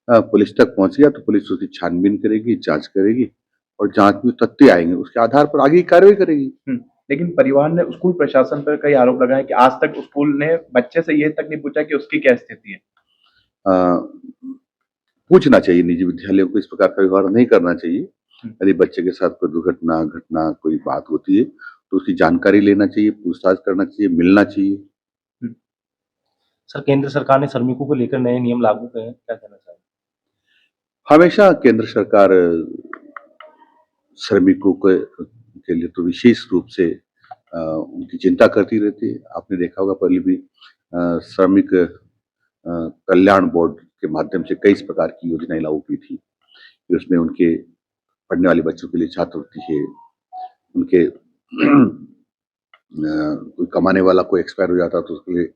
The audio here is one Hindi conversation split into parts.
पुलिस तक पहुंच गया तो पुलिस उसकी छानबीन करेगी, जांच करेगी और जांच में तथ्य आएंगे उसके आधार पर आगे की कार्रवाई करेगी। लेकिन परिवार ने स्कूल प्रशासन पर कई आरोप लगाए कि आज तक स्कूल ने बच्चे से ये तक नहीं पूछा कि उसकी क्या स्थिति है। पूछना चाहिए, निजी विद्यालयों को इस प्रकार का व्यवहार नहीं करना चाहिए। यदि बच्चे के साथ कोई दुर्घटना घटना कोई बात होती है तो उसकी जानकारी लेना चाहिए, पूछताछ करना चाहिए, मिलना चाहिए। सर, केंद्र सरकार ने श्रमिकों को लेकर नए नियम लागू किए हैं, क्या कहना चाहिए? हमेशा केंद्र सरकार श्रमिकों के लिए तो विशेष रूप से उनकी चिंता करती रहती है। आपने देखा होगा पहले भी श्रमिक कल्याण बोर्ड के माध्यम से कई इस प्रकार की योजनाएं लागू की थी। उसमें उनके पढ़ने वाले बच्चों के लिए छात्रवृत्ति है, उनके कोई कमाने वाला कोई एक्सपायर हो जाता तो उसके लिए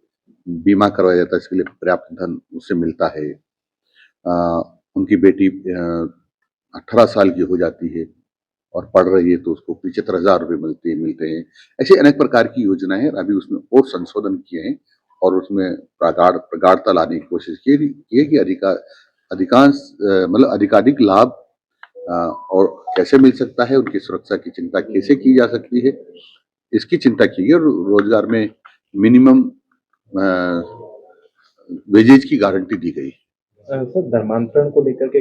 बीमा करवाया जाता है, इसके लिए पर्याप्त धन उससे मिलता है। उनकी बेटी 18 साल की हो जाती है और पढ़ रही है तो उसको 75,000 रुपये मिलते हैं। ऐसे अनेक प्रकार की योजनाएं हैं। अभी उसमें और संशोधन किए हैं और उसमें प्रगाढ़ता लाने की कोशिश की है कि अधिकांश मतलब अधिकाधिक लाभ और कैसे मिल सकता है, उनकी सुरक्षा की चिंता कैसे की जा सकती है, इसकी चिंता की गई और रोजगार में मिनिमम वेजेज की गारंटी दी गई। सर, धर्मांतरण को लेकर के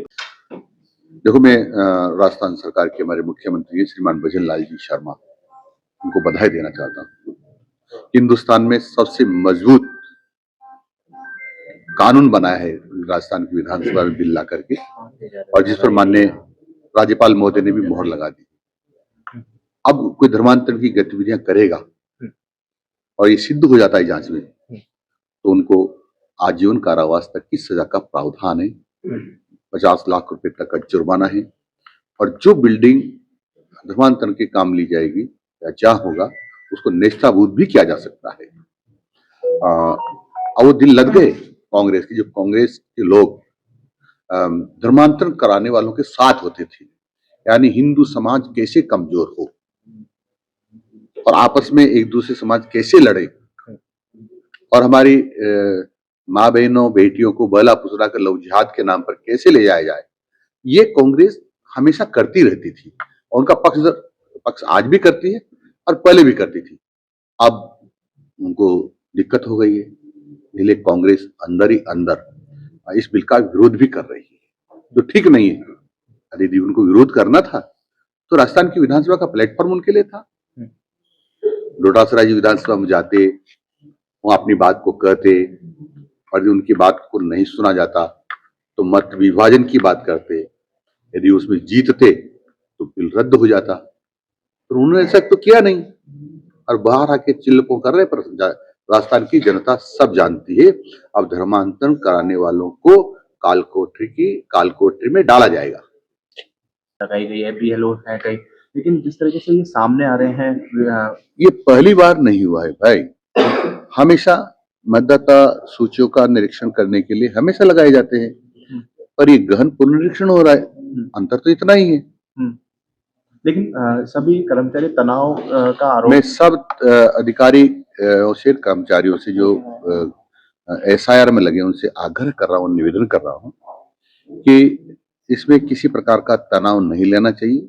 देखो, मैं राजस्थान सरकार के हमारे मुख्यमंत्री श्रीमान भजन लाल जी शर्मा, उनको बधाई देना चाहता हूँ। हिंदुस्तान में सबसे मजबूत कानून बनाया है राजस्थान की विधानसभा में बिल ला करके और जिस पर माननीय राज्यपाल महोदय ने भी मोहर लगा दी। अब कोई धर्मांतरण की गतिविधियां करेगा और ये सिद्ध हो जाता है जांच में तो उनको आजीवन कारावास तक की सजा का प्रावधान है। 50 लाख रुपए तक का जुर्माना है और जो बिल्डिंग धर्मांतरण के काम ली जाएगी या जहां होगा उसको नेस्ताभूत भी किया जा सकता है। अब वो दिन लग गए कांग्रेस की, जो कांग्रेस के लोग धर्मांतरण कराने वालों के साथ होते थे, यानी हिंदू समाज कैसे कमजोर हो और आपस में एक दूसरे समाज कैसे लड़े और हमारी माँ बहनों बेटियों को बला फुसला कर लव जिहाद के नाम पर कैसे ले जाया जाए, ये कांग्रेस हमेशा करती रहती थी और उनका पक्ष आज भी करती है और पहले भी करती थी। अब उनको दिक्कत हो गई है, इसलिए कांग्रेस अंदर ही अंदर इस बिल का विरोध भी कर रही है, जो ठीक नहीं है। यदि उनको विरोध करना था तो राजस्थान की विधानसभा का प्लेटफॉर्म उनके लिए था। डोटासरा जी विधानसभा में जाते, वो अपनी बात को कहते और यदि उनकी बात को नहीं सुना जाता तो मत विभाजन की बात करते, यदि उसमें जीतते तो बिल रद्द हो जाता, पर उन्होंने ऐसा तो किया नहीं और बाहर आके चिल्लपों कर रहे। पर राजस्थान की जनता सब जानती है, अब धर्मांतरण कराने वालों को कालकोठरी में डाला जाएगा। लगाई गई है, बीएलओ है कई, लेकिन जिस तरीके से ये सामने आ रहे हैं, ये पहली बार नहीं हुआ है भाई। हमेशा मतदाता सूचियों का निरीक्षण करने के लिए हमेशा लगाए जाते हैं, पर ये गहन पुनरीक्षण हो रहा है, अंतर तो इतना ही है। लेकिन सभी कर्मचारी तनाव का आरोप, मैं सब अधिकारी और कर्मचारियों से जो एसआईआर में लगे उनसे आग्रह कर रहा हूँ, निवेदन कर रहा हूँ कि इसमें किसी प्रकार का तनाव नहीं लेना चाहिए,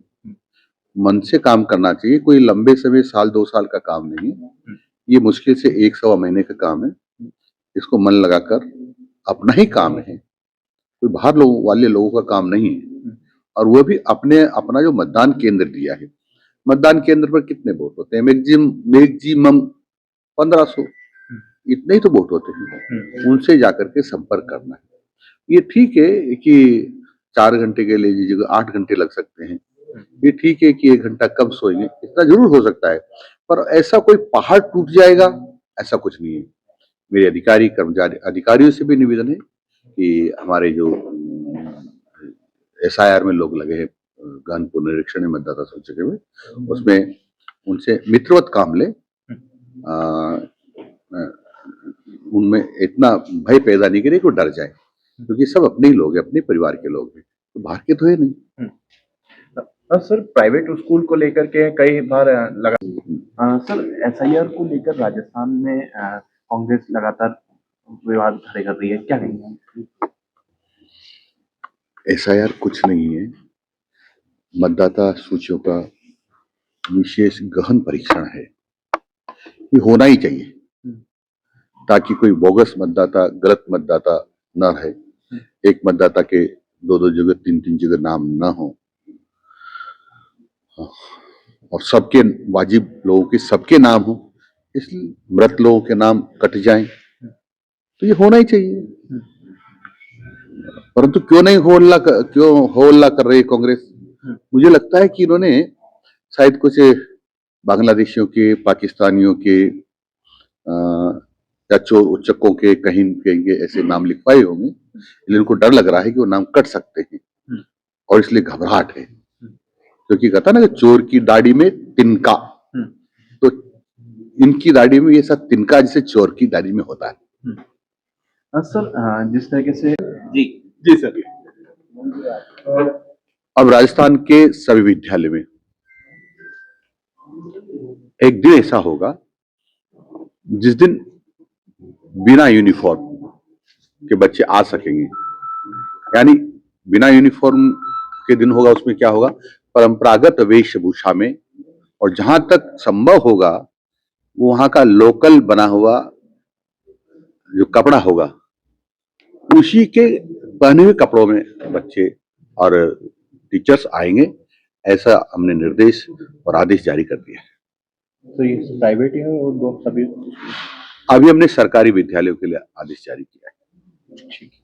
मन से काम करना चाहिए। कोई लंबे समय साल 2 साल का काम नहीं है, ये मुश्किल से 1 सवा महीने का काम है। इसको मन लगाकर अपना ही काम है, कोई बाहर वाले लोगों का काम नहीं है और वो भी अपना जो मतदान केंद्र दिया है, मतदान केंद्र पर कितने वोट होते हैं? मैक्सिमम 1500, इतने ही तो वोट होते हैं। उनसे जाकर के संपर्क करना है। ये ठीक है कि 4 घंटे के लिए जगह 8 घंटे लग सकते हैं, ये ठीक है कि 1 घंटा कम सोएंगे, इतना जरूर हो सकता है, पर ऐसा कोई पहाड़ टूट जाएगा ऐसा कुछ नहीं है। मेरे अधिकारियों से भी निवेदन है कि हमारे जो एसआईआर में लोग लगे हैं गहन पुनरीक्षण मतदाता सूची में, उसमें उनसे मित्रवत काम ले, उनमें इतना भय पैदा नहीं करे कि वो डर जाए, क्योंकि सब अपने ही लोग हैं, अपने परिवार के लोग हैं, तो बाहर के तो है नहीं। सर, प्राइवेट स्कूल को लेकर के कई बार लगा सर, एसआईआर को लेकर राजस्थान में कांग्रेस लगातार विवाद खड़े कर रही है, क्या कहेंगे? एसआईआर कुछ नहीं है, मतदाता सूचियों का विशेष गहन परीक्षण है। ये होना ही चाहिए ताकि कोई बोगस मतदाता, गलत मतदाता न रहे। एक मतदाता के दो जगह, तीन जगह नाम न हो और सबके वाजिब लोगों के सबके नाम हो, इसलिए मृत लोगों के नाम कट जाएं, तो ये होना ही चाहिए। परंतु क्यों नहीं क्यों हो हल्ला कर रही है कांग्रेस? मुझे लगता है कि इन्होंने शायद कुछ बांग्लादेशियों के, पाकिस्तानियों के या चोर उच्चकों के कहीं ऐसे नाम लिखवाए होंगे, इसलिए इनको डर लग रहा है कि वो नाम कट सकते हैं और इसलिए घबराहट है। क्योंकि कहता ना कि चोर की दाढ़ी में तिनका, तो इनकी दाढ़ी में ये सब तिनका जैसे चोर की दाढ़ी में होता है। सर जिस तरीके से जी सर, अब राजस्थान के सभी विद्यालय में एक दिन ऐसा होगा जिस दिन बिना यूनिफॉर्म के बच्चे आ सकेंगे। यानी बिना यूनिफॉर्म के दिन होगा, उसमें क्या होगा, परंपरागत वेशभूषा में, और जहां तक संभव होगा वहां का लोकल बना हुआ जो कपड़ा होगा उसी के पहने हुए कपड़ों में बच्चे और टीचर्स आएंगे। ऐसा हमने निर्देश और आदेश जारी कर दिया है। तो ये प्राइवेट है और दो सभी अभी हमने सरकारी विद्यालयों के लिए आदेश जारी किया है। ठीक है।